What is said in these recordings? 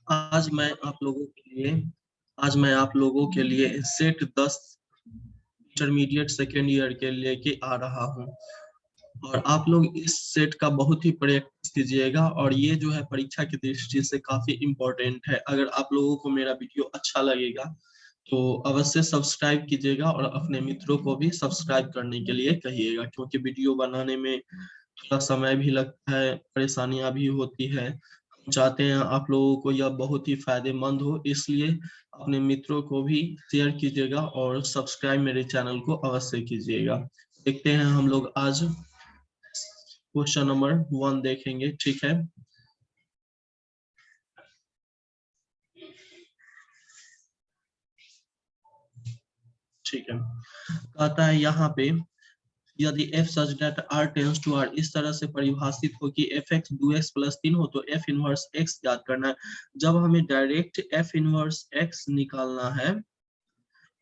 आज मैं आप लोगों के लिए आज मैं आप लोगों के लिए सेट 10 इंटरमीडिएट सेकेंड ईयर के लेके आ रहा हूँ और आप लोग इस सेट का बहुत ही प्रैक्टिस कीजिएगा और ये जो है परीक्षा की दृष्टि से काफी इम्पोर्टेंट है। अगर आप लोगों को मेरा वीडियो अच्छा लगेगा तो अवश्य सब्सक्राइब कीजिएगा और अपने मित्रों को भी सब्सक्राइब करने के लिए कहिएगा, क्योंकि वीडियो बनाने में थोड़ा समय भी लगता है, परेशानियां भी होती है। हम चाहते हैं आप लोगों को यह बहुत ही फायदेमंद हो, इसलिए अपने मित्रों को भी शेयर कीजिएगा और सब्सक्राइब मेरे चैनल को अवश्य कीजिएगा। देखते हैं हम लोग आज क्वेश्चन नंबर 1 देखेंगे, ठीक है। ठीक है, कहता है यहाँ पे यदि f such that r tends to r इस तरह से परिभाषित हो कि fx 2x प्लस 3 हो तो f इनवर्स x ज्ञात करना है। जब हमें डायरेक्ट f इनवर्स x निकालना है,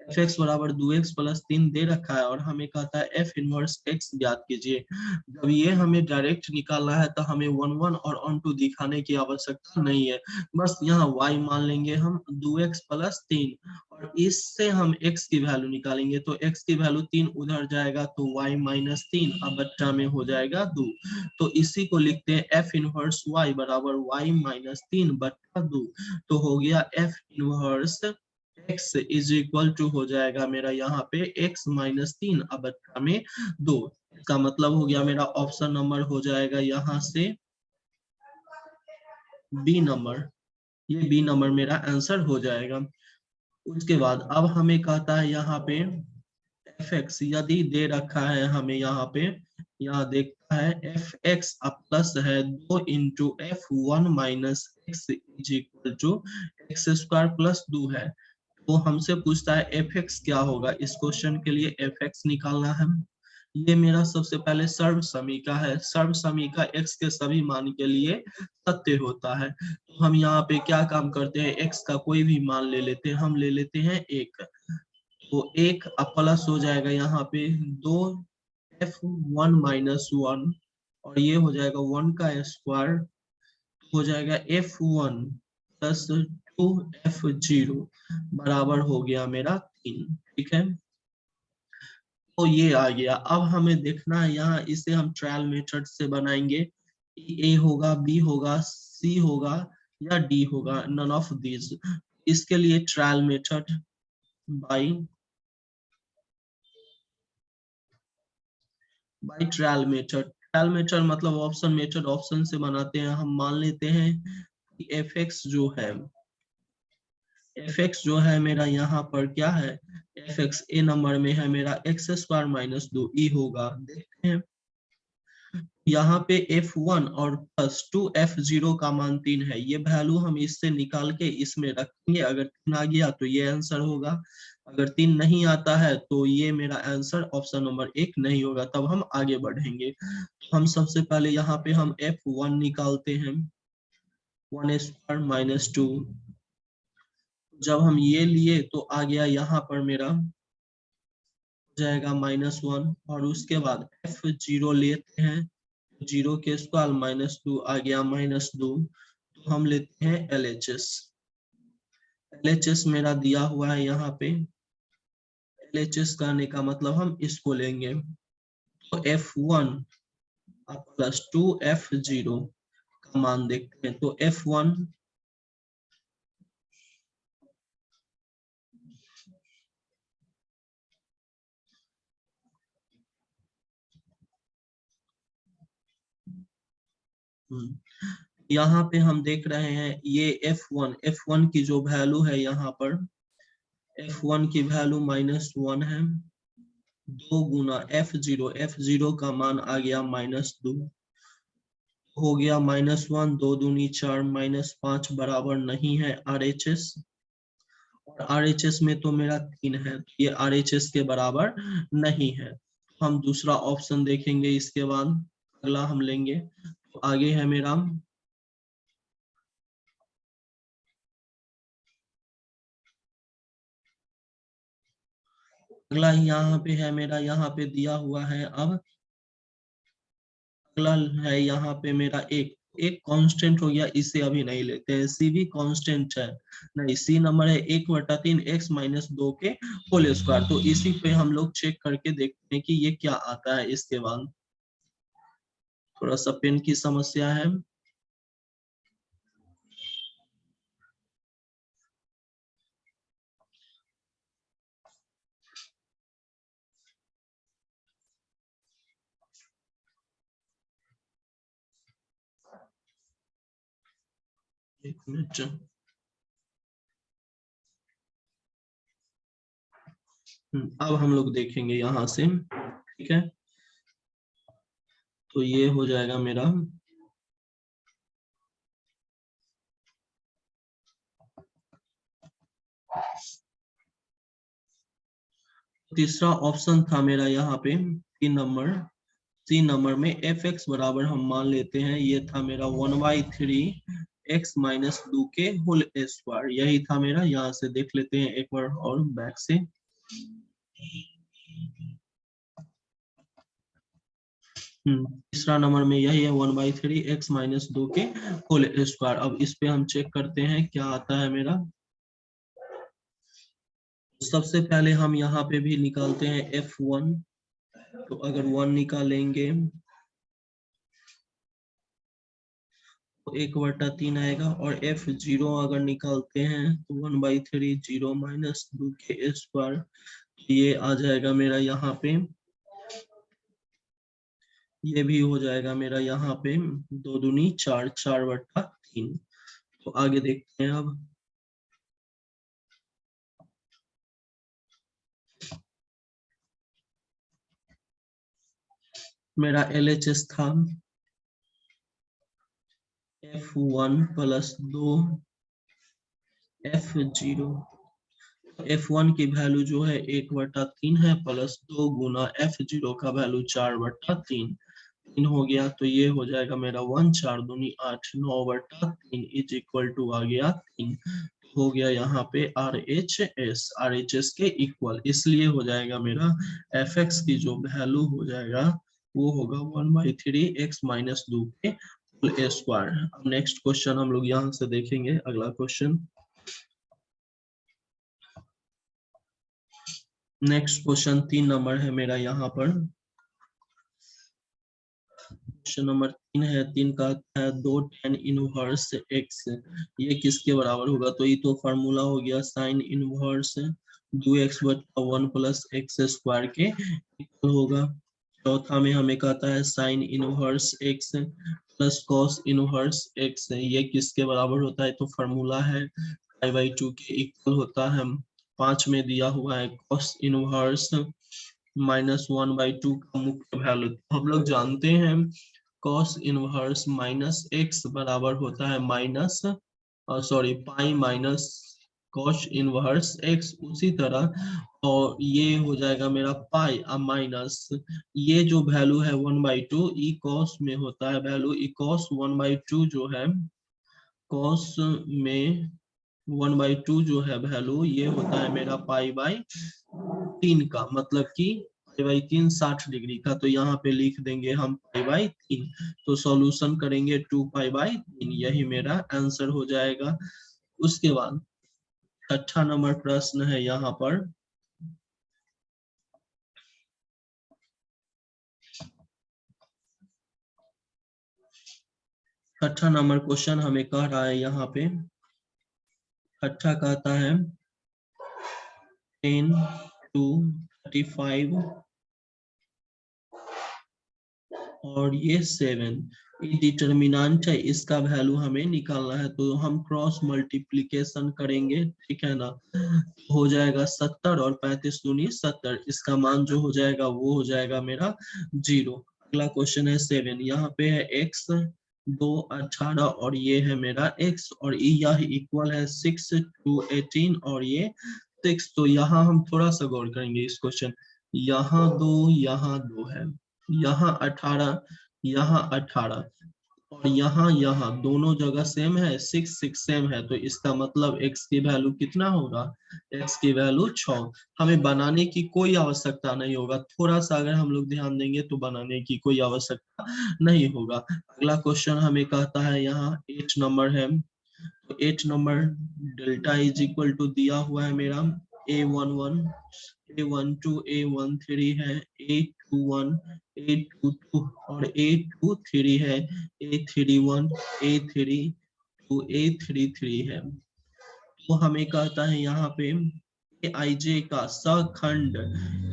fx बराबर 2x प्लस 3 दे रखा है और हमें कहता है f इनवर्स x ज्ञात कीजिए। जब ये हमें डायरेक्ट निकालना है तो हमें 1 1 और ऑन टू दिखाने की आवश्यकता नहीं है, बस यहाँ y मान लेंगे हम 2x प्लस 3 और इससे हम x की वैल्यू निकालेंगे तो x की वैल्यू 3 उधर जाएगा तो y माइनस 3 अब बट्टा में हो जाएगा 2। तो इसी को लिखते हैं f इनवर्स y बराबर y माइनस 3 बट्टा 2। तो हो गया f inverse x is equal to हो जाएगा मेरा यहाँ पे x माइनस 3 अब बट्टा में 2। इसका मतलब हो गया मेरा ऑप्शन नंबर हो जाएगा यहाँ से बी नंबर। ये बी नंबर मेरा आंसर हो जाएगा। उसके बाद अब हमें कहता है यहाँ पे fx यदि दे रखा है हमें यहाँ पे, यहाँ देखता है fx प्लस है 2 into F 1 minus X is equal to X square plus 2 है। तो हमसे पूछता है fx क्या होगा। इस क्वेश्चन के लिए fx निकालना है। ये मेरा सबसे पहले सर्व समीका है। सर्व समीका x के सभी मान के लिए सत्य होता है। तो हम यहाँ पे क्या काम करते हैं, x का कोई भी मान ले लेते हैं। हम ले लेते हैं 1, तो 1 प्लस हो जाएगा यहाँ पे 2 f1 माइनस 1 और ये हो जाएगा 1 का स्क्वायर हो जाएगा f1 प्लस 2f0 बराबर हो गया मेरा 3। ठीक है, तो ये आ गया। अब हमें देखना है यहाँ, इसे हम ट्रायल मेथड से बनाएंगे। ए होगा, बी होगा, सी होगा या डी होगा, नन ऑफ दिस। इसके लिए trial method by trial method. Trial method मतलब ऑप्शन मेथड, ऑप्शन से बनाते हैं। हम मान लेते हैं कि fx जो है मेरा यहाँ पर क्या है, fx ए नंबर में है मेरा एक्स स्क्वायर माइनस 2 ई होगा। देखते हैं यहाँ पे f1 और प्लस 2f0 का मान 3 है। ये वैल्यू हम इससे निकाल के इसमें रखेंगे। अगर 3 आ गया तो ये आंसर होगा, अगर 3 नहीं आता है तो ये मेरा आंसर ऑप्शन नंबर 1 नहीं होगा। तब हम आगे बढ़ेंगे। तो हम सबसे पहले यहाँ पे हम f1 निकालते हैं, 1 स्क्वायर माइनस 2। जब हम ये लिए तो आ गया यहाँ पर मेरा जाएगा -1 और उसके बाद f0 लेते हैं, 0 के स्क्वायर माइनस 2 आ गया -2। तो हम लेते हैं LHS। LHS मेरा दिया हुआ है यहाँ पे। LHS करने का मतलब हम इसको लेंगे तो f1 प्लस 2f0 का मान देखते हैं। तो f1 यहाँ पे हम देख रहे हैं ये f1 की जो वैल्यू है यहाँ पर f1 की वैल्यू -1 है। 2 गुना f0 का मान आ गया -2 हो गया -1, 2 दूनी 4 -5 बराबर नहीं है RHS। और RHS में तो मेरा 3 है, तो ये RHS के बराबर नहीं है। हम दूसरा ऑप्शन देखेंगे। इसके बाद अगला हम लेंगे, तो आगे है मेरा अगला यहाँ पे है मेरा, यहाँ पे दिया हुआ है। अब अगला है यहाँ पे मेरा 1, एक कांस्टेंट हो गया, इसे अभी नहीं लेते हैं, सी भी कांस्टेंट है नहीं, सी नंबर है 1/3 x माइनस 2 के होल स्क्वायर। तो इसी पे हम लोग चेक करके देखते हैं कि ये क्या आता है। इसके बाद थोड़ा सा पेन की समस्या है। एक मिनट, अब हम लोग देखेंगे यहाँ से, ठीक है। तो ये हो जाएगा मेरा तीसरा ऑप्शन था मेरा यहाँ पे 3 नंबर, 3 नंबर में एफ एक्स बराबर हम मान लेते हैं, ये था मेरा 1/3 x माइनस 2 के होल स्क्वायर, यही था मेरा। यहाँ से देख लेते हैं एक बार और बैक से। तीसरा नंबर में यही है 1/3 x माइनस 2 के होल स्क्वायर। अब इस पे हम चेक करते हैं क्या आता है मेरा। सबसे पहले हम यहाँ पे भी निकालते हैं f1, तो अगर 1 निकालेंगे तो 1/3 आएगा, और f0 अगर निकालते हैं तो 1/3 0 माइनस 2 के स्क्वायर, ये आ जाएगा मेरा यहाँ पे, ये भी हो जाएगा मेरा यहाँ पे 2 दूनी 4, 4/3। तो आगे देखते हैं अब। मेरा LHS था f1 प्लस 2 f0, f1 की वैल्यू जो है 1/3 है, प्लस 2 गुना f0 का वैल्यू 4/3 हो गया। तो ये हो जाएगा मेरा 1, 4 दूनी 8, 9/3 इज इक्वल टू आ गया 3। हो गया यहाँ पे RHS के इक्वल, इसलिए हो जाएगा मेरा fx की जो वैल्यू हो जाएगा वो होगा 1/3 x माइनस 2 के होल स्क्वायर। अब नेक्स्ट क्वेश्चन हम लोग यहाँ से देखेंगे, अगला क्वेश्चन। नेक्स्ट क्वेश्चन 3 नंबर है मेरा यहाँ पर। क्वेश्चन नंबर 3 है, 3 का है 2 tan इनवर्स x, ये किसके बराबर होगा। तो ये तो फार्मूला हो गया sine inverse 2x/1 plus x square के इक्वल होगा। चौथा में हमें कहता है sine inverse x plus cos inverse x, ये किसके बराबर होता है। तो फार्मूला है π/2 के इक्वल होता है। 5 में दिया हुआ है कॉस इनवर्स -1/2 का मुख्य वैल्यू, हम लोग जानते हैं कॉस इनवर्स -x बराबर होता है minus, sorry pi minus cos inverse x। उसी तरह और ये हो जाएगा मेरा पाई माइनस, ये जो वैल्यू है 1/2 ई कॉस में होता है वैल्यू, ई कॉस 1/2 जो है कॉस में 1/2 जो है वैल्यू, ये होता है मेरा π/3 का, मतलब कि π/3 60 डिग्री का। तो यहाँ पे लिख देंगे हम π/3, तो सॉल्यूशन करेंगे 2π/3, यही मेरा आंसर हो जाएगा। उसके बाद 6ठा नंबर प्रश्न है यहाँ पर। 6ठा नंबर क्वेश्चन हमें कह रहा है यहाँ पे, 6ठा कहता है 10 to 35 और ये 7 डिटर्मिनेंट है, इसका वैल्यू हमें निकालना है। तो हम क्रॉस मल्टीप्लीकेशन करेंगे, ठीक है ना। हो जाएगा 70 और 35 दूनी 70, इसका मान जो हो जाएगा वो हो जाएगा मेरा 0। अगला क्वेश्चन है 7, यहाँ पे है x 2 18 और ये है मेरा x, और यह इक्वल है 6 to 18 और ये 6। तो यहाँ हम थोड़ा सा गौर करेंगे इस क्वेश्चन, यहाँ 2 है, यहाँ 18, यहाँ 18, और यहाँ दोनों जगह सेम है, 6 6 सेम है, तो इसका मतलब x की वैल्यू कितना होगा, x की वैल्यू 6। हमें बनाने की कोई आवश्यकता नहीं होगा, थोड़ा सा अगर हम लोग ध्यान देंगे तो बनाने की कोई आवश्यकता नहीं होगा। अगला क्वेश्चन हमें कहता है यहाँ 8 नंबर है, तो 8 number delta is equal to दिया हुआ है मेरा A11 A12 A13 है, A21 A22 और A23 है, A31 A32 A33 है। तो हमें कहता है यहाँ पे Aij का सखंड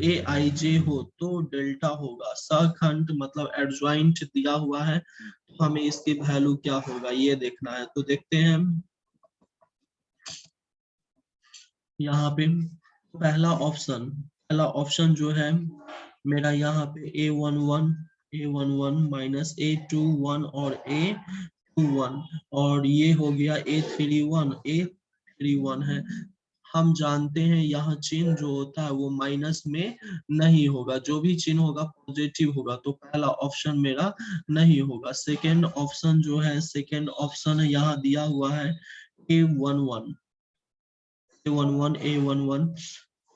Aij हो तो डेल्टा होगा, सखंड मतलब एडजॉइंट दिया हुआ है, तो हमें इसकी वैल्यू क्या होगा ये देखना है। तो देखते हैं यहाँ पे पहला ऑप्शन जो है मेरा यहाँ पे A11 माइनस A21 और A21 और ये हो गया A31 है। हम जानते हैं यहाँ चिन्ह जो होता है वो माइनस में नहीं होगा, जो भी चिन्ह होगा पॉजिटिव होगा, तो पहला ऑप्शन मेरा नहीं होगा। सेकंड ऑप्शन जो है, सेकंड ऑप्शन यहाँ दिया हुआ है A11 A11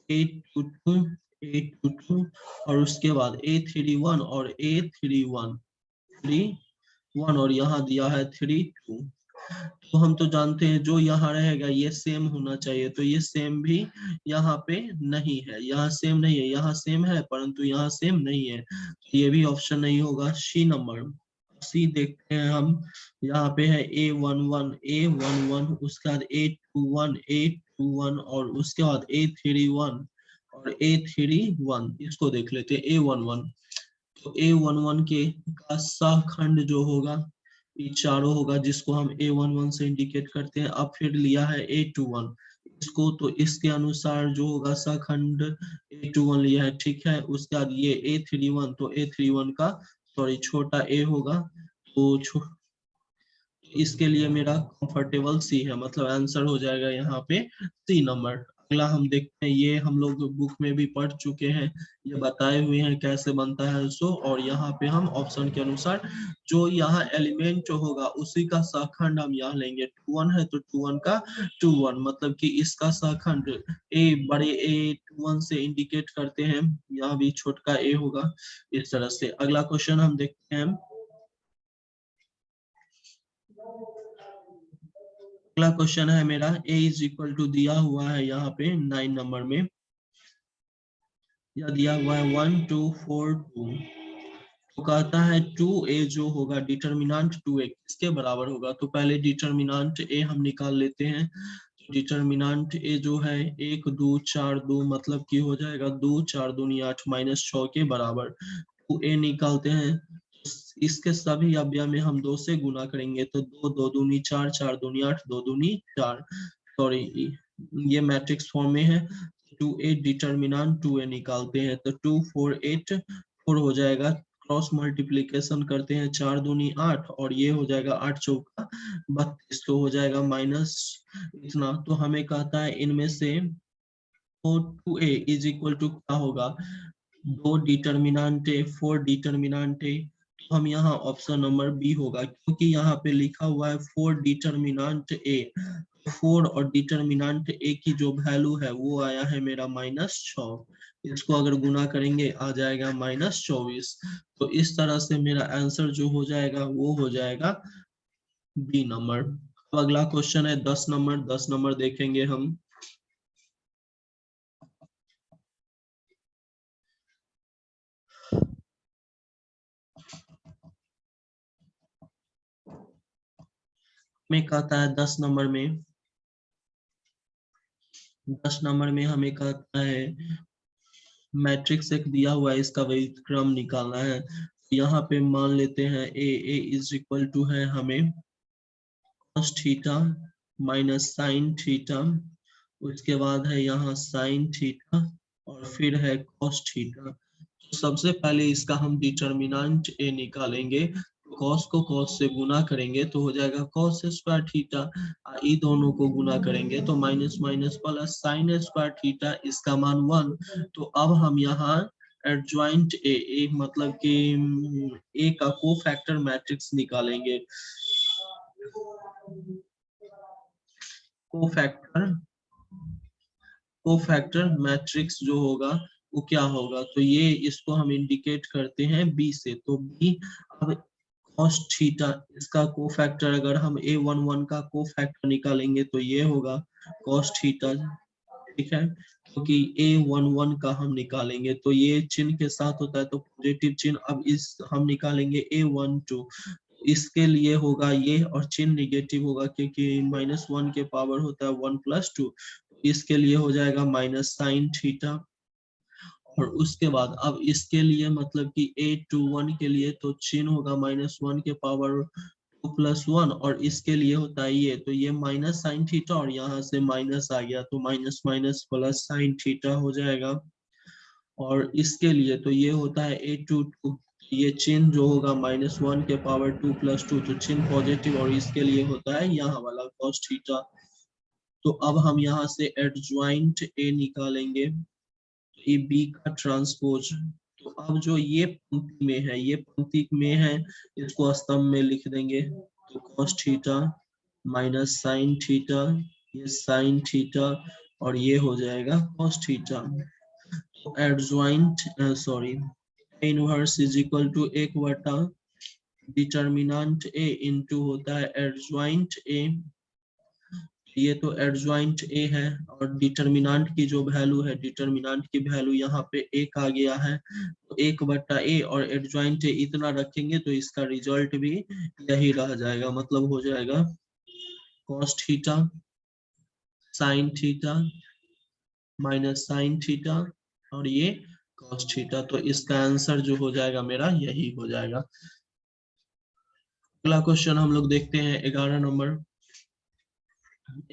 A22 A22 और उसके बाद A31 और A31 और यहाँ दिया है 32। तो हम तो जानते हैं जो यहाँ रहेगा ये सेम होना चाहिए, तो ये सेम भी यहाँ पे नहीं है, यहाँ सेम नहीं है, यहाँ सेम है परंतु यहाँ सेम नहीं है, तो ये भी ऑप्शन नहीं होगा। सी नंबर, सी देखते हैं हम, यहाँ पे है A11 उसके बाद A21 और उसके बाद A31 और A31, इसको देख लेते हैं A11। तो A11 के का सहखंड जो होगा ये चारों होगा, जिसको हम A11 से इंडिकेट करते हैं। अब फिर लिया है A21 इसको, तो इसके अनुसार जो होगा सहखंड A21 लिया है, ठीक है। उसके बाद ये A31, तो A31 का सॉरी छोटा a होगा, तो इसके लिए मेरा कंफर्टेबल सी है, मतलब आंसर हो जाएगा यहाँ पे सी नंबर। अगला हम देखते हैं, ये हम लोग बुक में भी पढ़ चुके हैं, ये बताए हुए हैं कैसे बनता है सो, और यहाँ पे हम ऑप्शन के अनुसार जो यहाँ एलिमेंट होगा उसी का सहखंड हम यहाँ लेंगे। 21 है तो 21 का 21, मतलब कि इसका सहखंड ए बड़े A21 से इंडिकेट करते हैं, यहाँ भी छोटका a होगा इस तरह से। अगला क्वेश्चन हम देखते हैं, अगला क्वेश्चन है मेरा a इज इक्वल टू दिया हुआ है यहाँ पे 9 नंबर में, या दिया हुआ है 1 2 4 2, तो कहता है 2a जो होगा डिटर्मिनेंट 2a किसके बराबर होगा। तो पहले डिटर्मिनेंट a हम निकाल लेते हैं। डिटर्मिनेंट a जो है 1 2 4 2, मतलब कि हो जाएगा 2 4 दूनी 8 माइनस 6 के बराबर। 2a निकालते हैं, इसके सभी अवयव में हम 2 से गुना करेंगे, तो 2 2 दूनी 4 4 दूनी 8 2 दूनी 4, सॉरी ये मैट्रिक्स फॉर्म में है। 2a डिटर्मिनेंट 2a निकालते हैं, तो 2 4 8 4 हो जाएगा, क्रॉस मल्टीप्लीकेशन करते हैं, 4 दूनी 8 और ये हो जाएगा 8 चौका 32, तो हो जाएगा माइनस इतना। तो हमें कहता है इनमें से 2a इज इक्वल टू क्या होगा, 2 डिटर्मिनेंट ए 4 डिटर्मिनेंट ए, तो हम यहाँ ऑप्शन नंबर बी होगा, क्योंकि यहाँ पे लिखा हुआ है 4 डिटर्मिनेंट ए, 4 और डिटर्मिनेंट ए की जो वैल्यू है वो आया है मेरा -6, इसको अगर गुना करेंगे आ जाएगा -24। तो इस तरह से मेरा आंसर जो हो जाएगा वो हो जाएगा बी नंबर। अब अगला क्वेश्चन है 10 नंबर, 10 नंबर देखेंगे हम। में कहता है 10 नंबर में, 10 नंबर में हमें कहता है मैट्रिक्स एक दिया हुआ है, इसका व्युत्क्रम निकालना है। यहाँ पे मान लेते हैं ए इज इक्वल टू है हमें cos theta minus sine theta, उसके बाद है यहाँ साइन थीटा और फिर है cos थीटा। तो सबसे पहले इसका हम डिटर्मिनेंट ए निकालेंगे, cos को cos से गुना करेंगे तो हो जाएगा cos स्क्वायर थीटा, ये दोनों को गुना करेंगे तो minus minus plus sine square theta, इसका मान 1। तो अब हम यहाँ एडजॉइंट ए मतलब कि ए का कोफैक्टर मैट्रिक्स निकालेंगे। कोफैक्टर कोफैक्टर मैट्रिक्स जो होगा वो क्या होगा, तो ये इसको हम इंडिकेट करते हैं बी से, तो बी। अब cos थीटा इसका कोफैक्टर अगर हम a11 का कोफैक्टर निकालेंगे तो ये होगा cos थीटा, ठीक है, क्योंकि a11 का हम निकालेंगे तो ये चिन्ह के साथ होता है तो पॉजिटिव चिन्ह। अब इस हम निकालेंगे a12, इसके लिए होगा ये, और चिन्ह निगेटिव होगा क्योंकि -1 के पावर होता है 1+2, इसके लिए हो जाएगा माइनस साइन थीटा। और उसके बाद अब इसके लिए मतलब कि a21 के लिए तो चिन्ह होगा -1 के पावर 2+1, और इसके लिए होता है ये, तो ये माइनस साइन थीटा और यहाँ से माइनस आ गया तो minus minus plus sine theta हो जाएगा। और इसके लिए तो ये होता है a22, ये चिन्ह जो होगा -1 के पावर 2+2, तो चिन्ह पॉजिटिव, और इसके लिए होता है यहाँ वाला cos थीटा। तो अब हम यहाँ से एडजॉइंट ए निकालेंगे, ये बी का ट्रांसपोज। तो अब जो ये पंक्ति में है, ये पंक्ति में है, इसको स्तंभ में लिख देंगे, तो cos theta minus sine theta, ये साइन थीटा, और ये हो जाएगा cos थीटा। तो adjoint sorry inverse is equal to 1/, determinant A into होता है एडजॉइंट ए, ये तो एडजॉइंट ए है, और डिटर्मिनेंट की जो वैल्यू है, डिटर्मिनेंट की वैल्यू यहाँ पे एक आ गया है, तो 1/a और एडजॉइंट ए इतना रखेंगे तो इसका रिजल्ट भी यही रह जाएगा, मतलब हो जाएगा cos theta sine theta minus sine theta, और ये cos थीटा। तो इसका आंसर जो हो जाएगा मेरा यही हो जाएगा। अगला क्वेश्चन हम लोग देखते हैं 11 नंबर।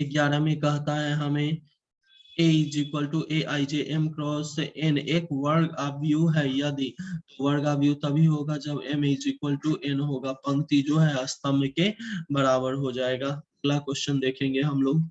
11 में कहता है हमें A is equal to A I J M cross N एक वर्ग आव्यूह है यदि, वर्ग आव्यूह तभी होगा जब m is equal to n होगा, पंक्ति जो है स्तंभ के बराबर हो जाएगा। अगला क्वेश्चन देखेंगे हम लोग।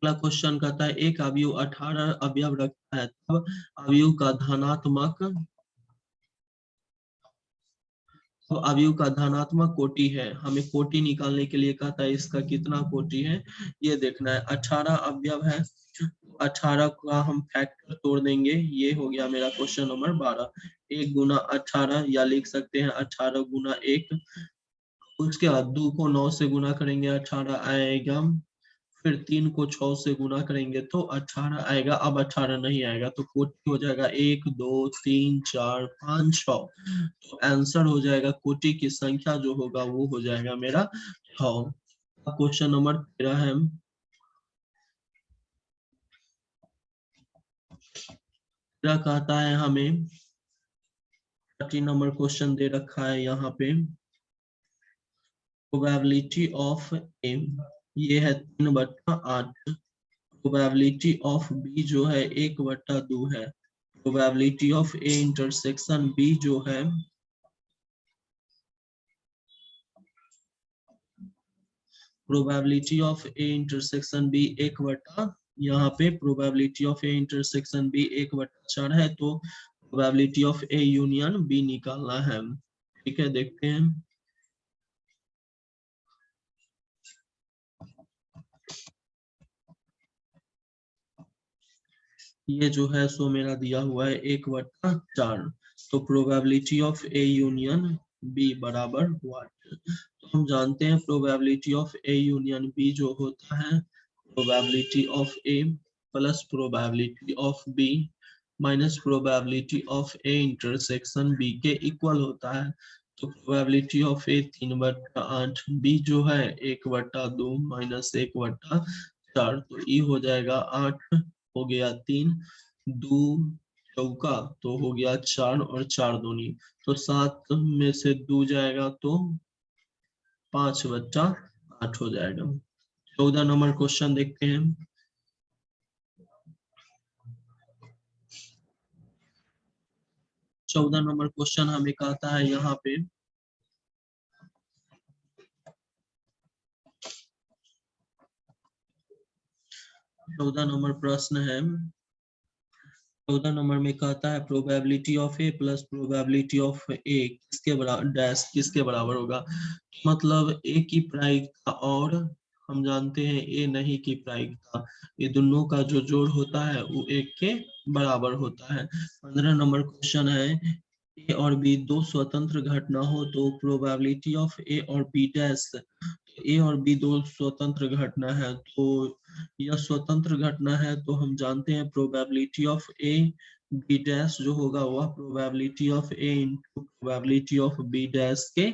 अगला क्वेश्चन कहता है एक अवयव 18 अवयव रखता है, तब अवयव का धनात्मक, तो अवयव का धनात्मक कोटि है, हमें कोटि निकालने के लिए कहता है इसका कितना कोटि है ये देखना है। 18 अवयव है, 18 का हम फैक्टर तोड़ देंगे, ये हो गया मेरा क्वेश्चन नंबर 12। 1 गुना 18, या लिख सकते हैं 18 गुना 1, उसके बाद 2 को 9 से गुना करेंगे 18 आएगा, फिर 3 को 6 से गुना करेंगे तो 18 आएगा, अब 18 नहीं आएगा तो कोटि हो जाएगा 1 2 3 4 5 6, तो आंसर हो जाएगा कोटि की संख्या जो होगा वो हो जाएगा मेरा 6। क्वेश्चन नंबर 13 है, क्या कहता है हमें 13 नंबर क्वेश्चन दे रखा है यहाँ पे, प्रोबेबिलिटी ऑफ ए, ये है 3/8, प्रोबेबिलिटी ऑफ बी जो है 1/2 है, probability of A intersection B जो है, probability of A intersection B 1/, यहाँ पे probability of A intersection B 1/4 है, तो probability of A union B निकालना है। ठीक है, देखते हैं। ये जो है सो मेरा दिया हुआ है 1/4, तो probability of A union B बराबर व्हाट, तो हम जानते हैं probability of A union B जो होता है probability of A plus probability of B minus probability of A intersection B के इक्वल होता है। तो प्रोबेबिलिटी ऑफ ए 3/8, बी जो है 1/2 माइनस 1/4, तो ये हो जाएगा 8, हो गया 3, 2 चौका तो हो गया 4, और 4 दूनी, तो 7 में से 2 जाएगा तो 5/8 हो जाएगा। 14 नंबर क्वेश्चन देखते हैं। 14 नंबर क्वेश्चन हमें कहता है यहाँ पे 14 नंबर प्रश्न है। 14 नंबर में कहता है probability of A plus probability of a किसके बराबर डैश किसके बराबर होगा। मतलब ए की प्रायिकता और हम जानते हैं ए नहीं की प्रायिकता, ये दोनों का जो जोड़ होता है वो एक के बराबर होता है। 15 नंबर क्वेश्चन है ए और बी दो स्वतंत्र घटना हो तो प्रोबेबिलिटी ऑफ ए और बी डैश। ए और बी दो स्वतंत्र घटना है, तो यह स्वतंत्र घटना है तो हम जानते हैं probability of A B dash जो होगा वह probability of A into probability of B dash के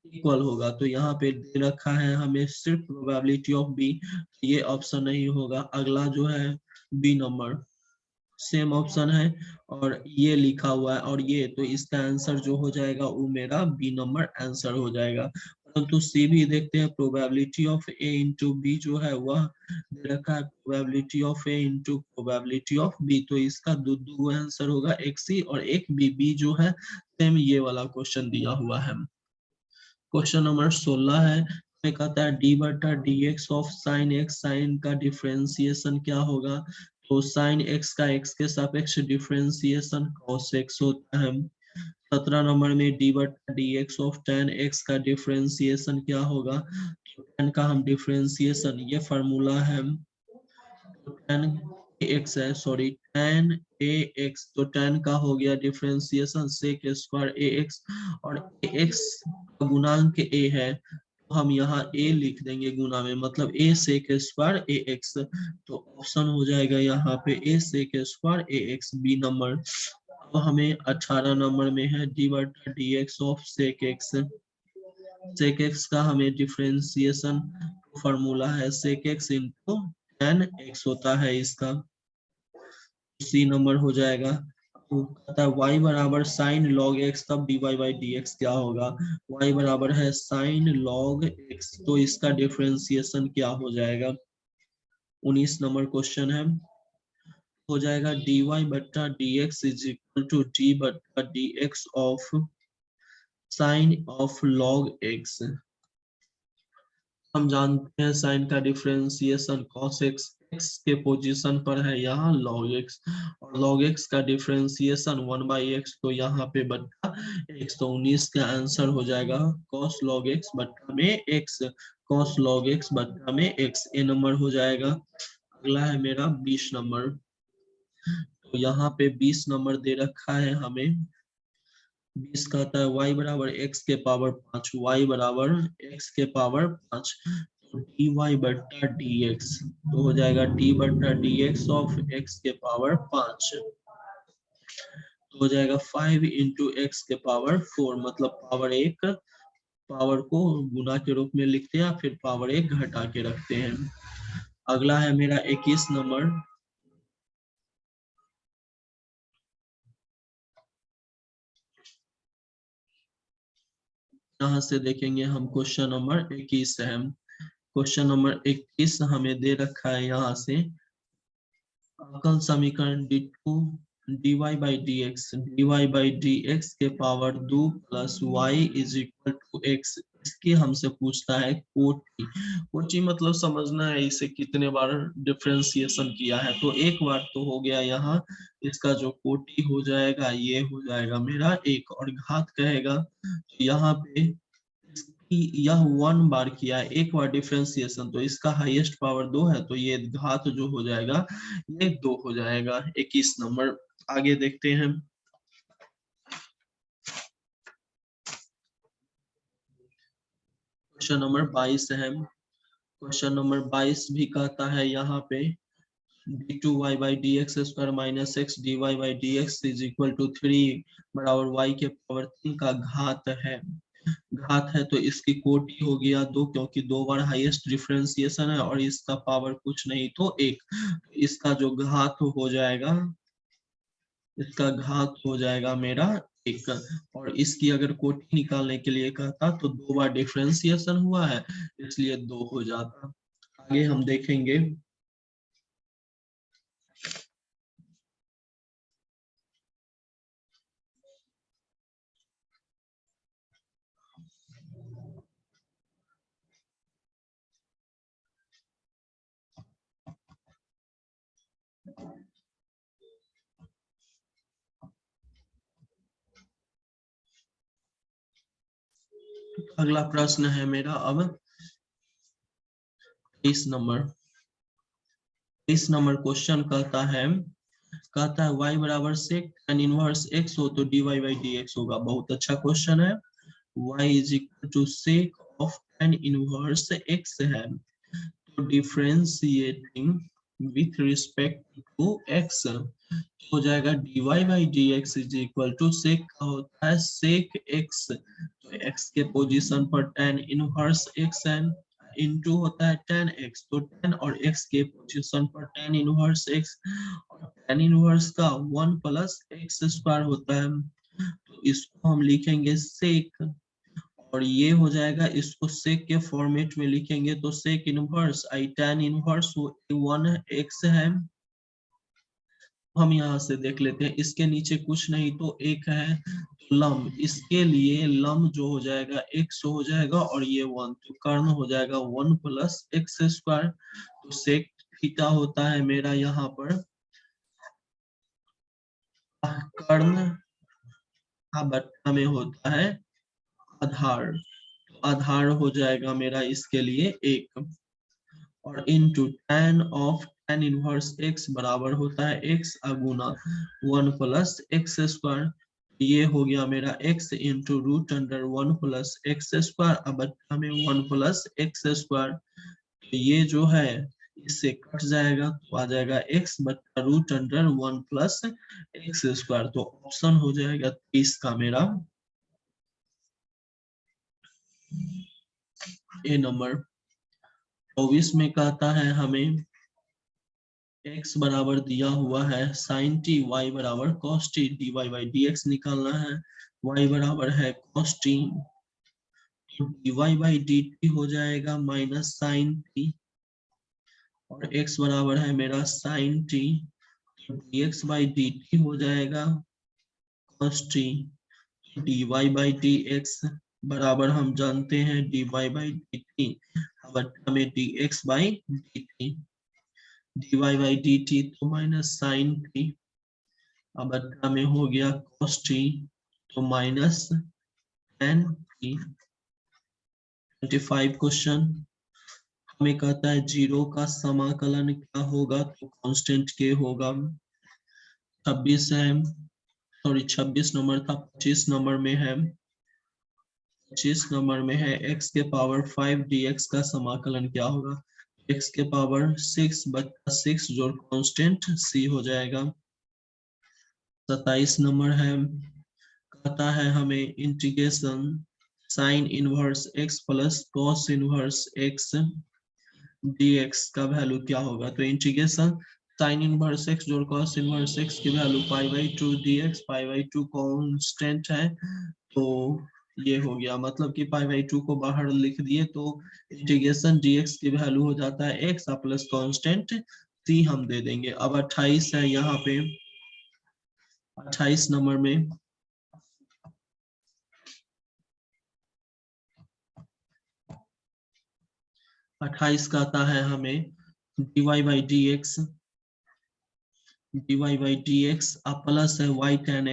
इक्वल होगा। तो यहाँ पे दे रखा है हमें सिर्फ प्रोबेबिलिटी ऑफ बी, ये ऑप्शन नहीं होगा। अगला जो है बी नंबर सेम ऑप्शन है और ये लिखा हुआ है और ये, तो इसका आंसर जो हो जाएगा वो मेरा बी नंबर आंसर हो जाएगा। परंतु सी भी देखते हैं probability of A into B जो है वह दे रखा है probability of A into probability of B, तो इसका दो आंसर होगा, एक सी और एक बी। बी जो है सेम ये वाला क्वेश्चन दिया हुआ है। क्वेश्चन नंबर 16 है, में कहता है डी बटा d x of sine x, sine का डिफरेंशिएशन क्या होगा। तो साइन एक्स का एक्स के सापेक्ष डिफरेंशिएशन कॉस एक्स होता है। 17 नंबर में डी बटा d x of ten x का डिफरेंशिएशन क्या होगा। तो टेन का हम डिफरेंशिएशन, ये फार्मूला है टेन एक्स है, सॉरी टेन ए एक्स, तो टेन का हो गया differentiation sec square a x, और ए एक्स का गुणांक ए है तो हम यहाँ ए लिख देंगे गुना में, मतलब a sec square a x, तो ऑप्शन हो जाएगा यहाँ पे a sec square a x b number. अब हमें 18 नंबर में है डी बटा d x of sec x, sec x का हमें डिफरेंशिएशन फॉर्मूला है sec x into tan x होता है इसका, सी नंबर हो जाएगा। तो कहता है y बराबर साइन लॉग एक्स, तब dy बाई डी एक्स क्या होगा। y बराबर है साइन लॉग एक्स, तो इसका डिफरेंशिएशन क्या हो जाएगा। 19 नंबर क्वेश्चन है, हो जाएगा dy बट्टा d x is equal to d बट्टा d x of sine of log x. हम जानते हैं साइन का डिफरेंशिएशन cos x, x के पोजीशन पर है यहाँ log x, और log x का डिफरेंशिएशन 1/x, तो यहाँ पे बट्टा x, तो 19 का आंसर हो जाएगा cos log x बट्टा में x, cos log x बट्टा में x, ए नंबर हो जाएगा। अगला है मेरा 20 नंबर, तो यहाँ पे 20 नंबर दे रखा है हमें। 20 कहता है y बराबर x के पावर 5, y बराबर x के पावर 5, तो dy बट्टा dx, तो हो जाएगा d बट्टा dx ऑफ x के पावर 5, तो हो जाएगा 5 इंटू एक्स के पावर 4, मतलब पावर एक, पावर को गुना के रूप में लिखते हैं फिर पावर एक घटा के रखते हैं। अगला है मेरा 21 नंबर, यहाँ से देखेंगे हम क्वेश्चन नंबर 21 है। क्वेश्चन नंबर 21 हमें दे रखा है यहाँ से अवकल समीकरण d2 dy by d x, d y by d x के power 2 plus y is equal to x, इसकी हमसे पूछता है कोटि। कोटि मतलब समझना है इसे कितने बार डिफरेंशिएशन किया है, तो एक बार तो हो गया यहाँ, इसका जो कोटि हो जाएगा ये हो जाएगा मेरा एक, और घात कहेगा तो यहाँ पे यह 1 बार किया है, एक बार डिफरेंशिएशन, तो इसका हाईएस्ट पावर 2 है, तो ये घात जो हो जाएगा ये 2 हो जाएगा। 21 नंबर आगे देखते हैं। क्वेश्चन नंबर 22 है। क्वेश्चन नंबर 22 भी कहता है यहाँ पे d2y by d x square minus x d y by d x is equal to 3 बराबर y के पावर 3 का घात है। घात है तो इसकी कोटि हो गया 2, क्योंकि 2 बार हाईएस्ट डिफरेंशिएशन है और इसका पावर कुछ नहीं तो 1, इसका जो घात हो जाएगा, इसका घात हो जाएगा मेरा 1, और इसकी अगर कोटि निकालने के लिए कहता तो 2 बार डिफरेंशिएशन हुआ है इसलिए 2 हो जाता। आगे हम देखेंगे। अगला प्रश्न है मेरा अब 23 नंबर क्वेश्चन कहता है y बराबर सेक tan इनवर्स x हो तो dy बाई dx होगा। बहुत अच्छा क्वेश्चन है। y is equal to sec of tan inverse x है, तो differentiating with respect to x हो जाएगा dy by dx is equal to sec का होता है सेक x, तो x के पोजीशन पर tan इनवर्स x है, इनटू होता है tan x, तो tan और x के पोजीशन पर tan इनवर्स x, और tan इनवर्स का 1 प्लस x स्क्वायर होता है, तो इसको हम लिखेंगे सेक, और ये हो जाएगा, इसको सेक के फॉर्मेट में लिखेंगे तो सेक इनवर्स आई tan इनवर्स 1 x है। हम यहाँ से देख लेते हैं, इसके नीचे कुछ नहीं तो एक है, तो लम, इसके लिए लम जो हो जाएगा x हो जाएगा और ये 1, तो कर्ण हो जाएगा 1 प्लस एक्स स्क्वायर, तो सेक थीटा होता है मेरा यहाँ पर कर्ण का बट्टा में होता है आधार, तो आधार हो जाएगा मेरा इसके लिए 1, और into tan of tan inverse x बराबर होता है x अगुना 1 प्लस एक्स स्क्वायर, ये हो गया मेरा x into root under 1 plus x square, अब बट्टा में 1 प्लस एक्स स्क्वायर, तो ये जो है इससे कट जाएगा तो आ जाएगा x बट्टा root under 1 plus x square, तो ऑप्शन हो जाएगा 30 का मेरा ए नंबर। 24 में कहता है हमें x बराबर दिया हुआ है sin t, y बराबर cos t, dy by dx निकालना है, y बराबर है cos t, तो dy बाई dt हो जाएगा माइनस sin t, और x बराबर है मेरा sin t, तो dx बाई dt हो जाएगा cos t, dy by dx बराबर हम जानते हैं dy बाई dt, अब हमें dx by dt, dy by dt तो माइनस sin t, अब अड्डा में हो गया cos t, तो माइनस tan t। 25 क्वेश्चन हमें कहता है जीरो का समाकलन क्या होगा, तो कांस्टेंट के होगा। 26 है, सॉरी 26 नंबर था, 25 नंबर में है, 25 नंबर में है x के पावर 5 dx का समाकलन क्या होगा, x के पावर 6 बटा 6 जोड़ कांस्टेंट c हो जाएगा। 27 नंबर है, कहता है हमें integration sine inverse x plus cos inverse x dx का वैल्यू क्या होगा, तो इंटीग्रेशन साइन इनवर्स x जोड़ कॉस इनवर्स x की value pi by 2 dx, pi by 2 constant है, तो ये हो गया, मतलब कि पाई बाई 2 को बाहर लिख दिए तो इंटीग्रेशन dx की वैल्यू हो जाता है x प्लस कांस्टेंट c हम दे देंगे। अब 28 है, यहाँ पे 28 नंबर में 28 का आता है हमें dy by dx, dy by dx plus है y tan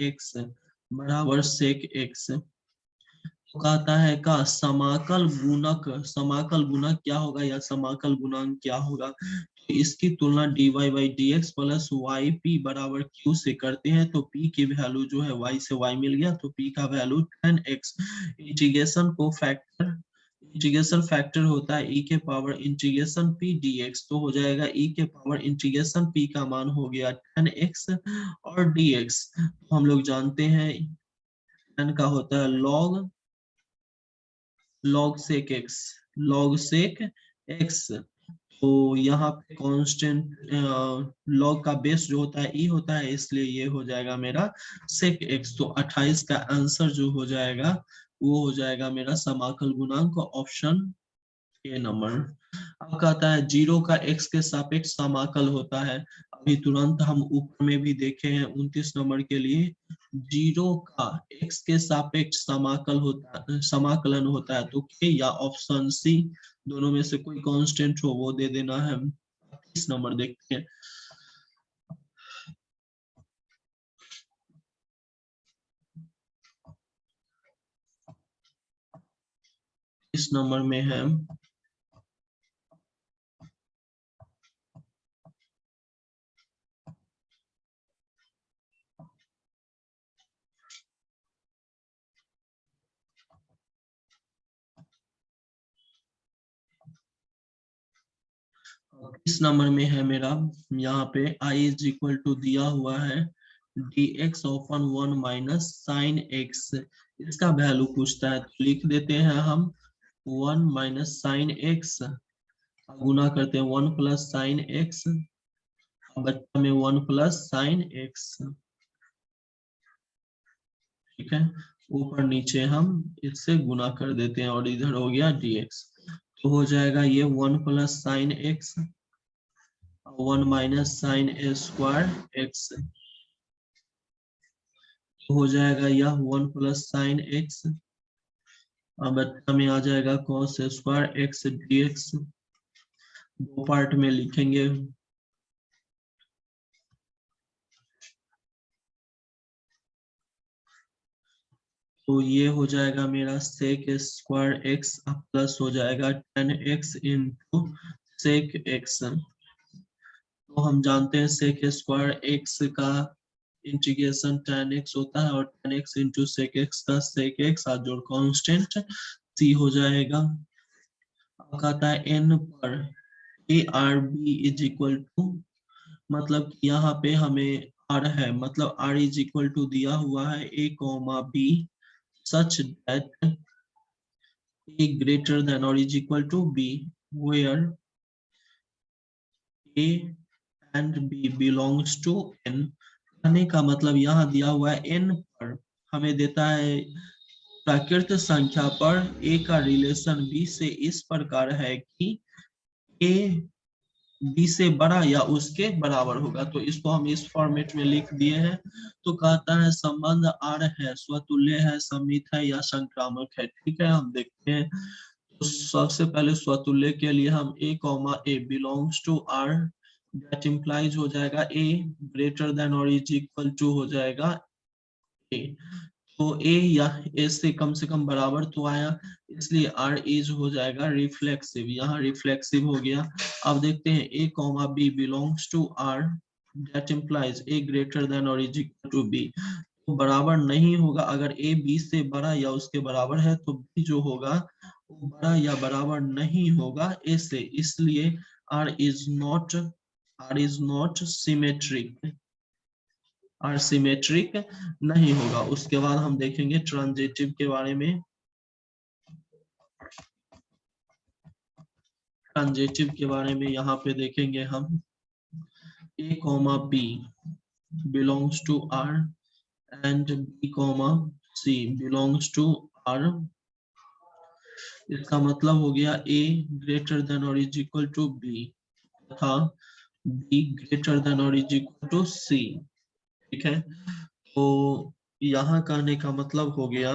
x बराबर sec x, तो कहता है का समाकल गुणक क्या होगा या समाकल गुणांक क्या होगा, तो इसकी तुलना dy by dx plus y p बराबर q से करते हैं, तो p की वैल्यू जो है y से y मिल गया, तो p का value tan x, integration factor होता है e के पावर इंटीग्रेशन p dx, तो हो जाएगा e के पावर इंटीग्रेशन p का मान हो गया tan x, और dx तो हम लोग जानते हैं tan का होता है log sec x, तो यहाँ पे कांस्टेंट log का बेस जो होता है e होता है, इसलिए ये हो जाएगा मेरा sec x, तो 28 का आंसर जो हो जाएगा वो हो जाएगा मेरा समाकल गुणांक ऑप्शन ए नंबर। अब कहता है जीरो का x के सापेक्ष समाकल होता है, अभी तुरंत हम ऊपर में भी देखे हैं 29 नंबर के लिए, जीरो का x के सापेक्ष समाकलन होता है, तो के या ऑप्शन सी दोनों में से कोई कांस्टेंट हो वो दे देना है। 30 नंबर देखते हैं, 30 नंबर में है इस नंबर में है मेरा यहाँ पे I इज इक्वल टू दिया हुआ है dx often 1 minus sine x. इसका वैल्यू पूछता है तो लिख देते हैं हम 1 माइनस साइन एक्स, गुना करते हैं 1 प्लस साइन एक्स, बच्चा में 1 प्लस साइन एक्स। ठीक है, ऊपर नीचे हम इससे गुना कर देते हैं और इधर हो गया dx, तो हो जाएगा ये 1 plus sine x 1 minus sine a square x, हो जाएगा यह 1 प्लस साइन एक्स, अब में आ जाएगा cos स्क्वायर एक्स dx। दो पार्ट में लिखेंगे, तो ये हो जाएगा मेरा सेक स्क्वायर एक्स प्लस हो जाएगा 10x इंटू सेक एक्स। तो हम जानते हैं सेक स्क्वायर एक्स का इंटीग्रेशन tan x होता है और tan x into sec x का सेक एक्स और कांस्टेंट c हो जाएगा। अब कहता है n पर a r b is equal to, मतलब यहाँ पे हमें r है, मतलब r इज इक्वल टू दिया हुआ है a comma b such that a greater than or is equal to b where a and b belongs to n। कहने का मतलब यहाँ दिया हुआ है n पर हमें देता है प्राकृत संख्या पर a का रिलेशन b से इस प्रकार है कि a b से बड़ा या उसके बराबर होगा, तो इसको हम इस फॉर्मेट में लिख दिए हैं। तो कहता है संबंध r है, स्वतुल्य है, समित है या संक्रामक है। ठीक है, हम देखते हैं। तो सबसे पहले स्वतुल्य के लिए हम a comma a belongs to r, that implies हो जाएगा a ग्रेटर देन और इज इक्वल टू हो जाएगा a। तो a या a से कम बराबर तो आया, इसलिए r इज हो जाएगा रिफ्लेक्सिव, यहाँ रिफ्लेक्सिव हो गया। अब देखते हैं a comma b belongs to r, that implies a greater than और इज इक्वल टू b। तो बराबर नहीं होगा, अगर a b से बड़ा या उसके बराबर है तो b जो होगा वो बड़ा या बराबर नहीं होगा a से, इसलिए r is not symmetric, r symmetric नहीं होगा। उसके बाद हम देखेंगे ट्रांजिटिव के बारे में। ट्रांजिटिव के बारे में यहाँ पे देखेंगे हम a comma b belongs to r and b comma c belongs to r। इसका मतलब हो गया a ग्रेटर देन और इज इक्वल टू b तथा b ग्रेटर देन और इज इक्वल टू c। ठीक है, तो यहाँ कहने का मतलब हो गया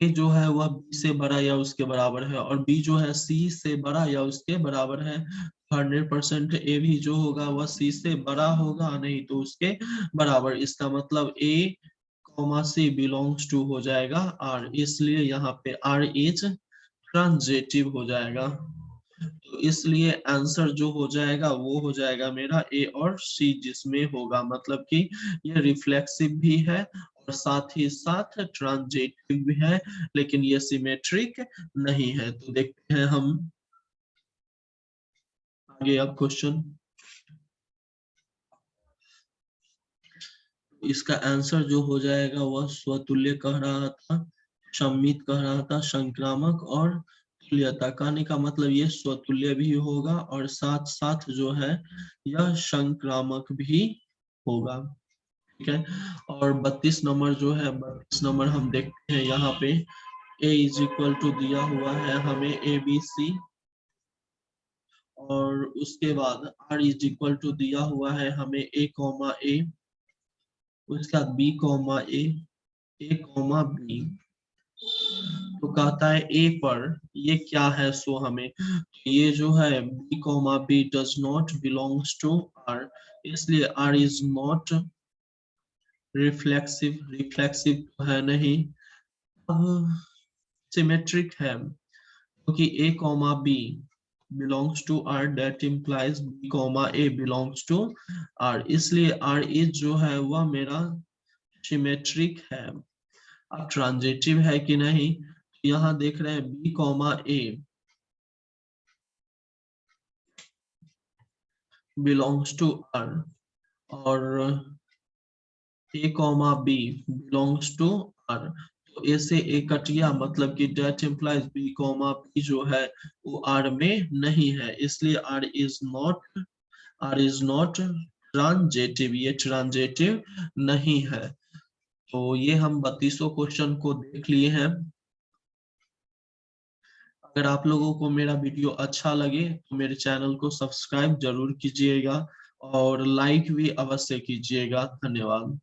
a जो है वह b से बड़ा या उसके बराबर है और b जो है c से बड़ा या उसके बराबर है। 100% a भी जो होगा वह c से बड़ा होगा, नहीं तो उसके बराबर। इसका मतलब a comma c belongs to हो जाएगा r, इसलिए यहाँ पे r इज ट्रांजिटिव हो जाएगा। तो इसलिए आंसर जो हो जाएगा वो हो जाएगा मेरा ए और सी, जिसमें होगा मतलब कि ये रिफ्लेक्सिव भी है और साथ ही साथ ट्रांजिटिव भी है, लेकिन ये सिमेट्रिक नहीं है। तो देखते हैं हम आगे अब क्वेश्चन। इसका आंसर जो हो जाएगा वह स्वतुल्य कह रहा था, सम्मित कह रहा था, संक्रामक और तुल्यता। कहने का मतलब ये स्वतुल्य भी होगा और साथ साथ जो है यह संक्रामक भी होगा। ठीक है, और 32 नंबर जो है, 32 नंबर हम देखते हैं यहाँ पे a इज इक्वल टू दिया हुआ है हमें ए बी सी, और उसके बाद r इज इक्वल टू दिया हुआ है हमें a कॉमा a, उसके बाद b comma a comma b। तो कहता है a पर ये क्या है, सो हमें ये जो है b comma b does not belongs to r, इसलिए r is not reflexive, reflexive है नहीं। अब सिमेट्रिक है, क्योंकि a comma b belongs to R, that implies b comma a belongs to R, इसलिए R is जो है वह मेरा सिमेट्रिक है। अब ट्रांजिटिव है कि नहीं, यहाँ देख रहे हैं b comma a belongs to R और a comma b belongs to R, तो a से a कट गया, मतलब कि that implies b comma b जो है वो R में नहीं है, इसलिए R is not ट्रांजिटिव, ये ट्रांजिटिव नहीं है। तो ये हम 32 क्वेश्चन को देख लिए हैं। अगर आप लोगों को मेरा वीडियो अच्छा लगे तो मेरे चैनल को सब्सक्राइब जरूर कीजिएगा और लाइक भी अवश्य कीजिएगा। धन्यवाद।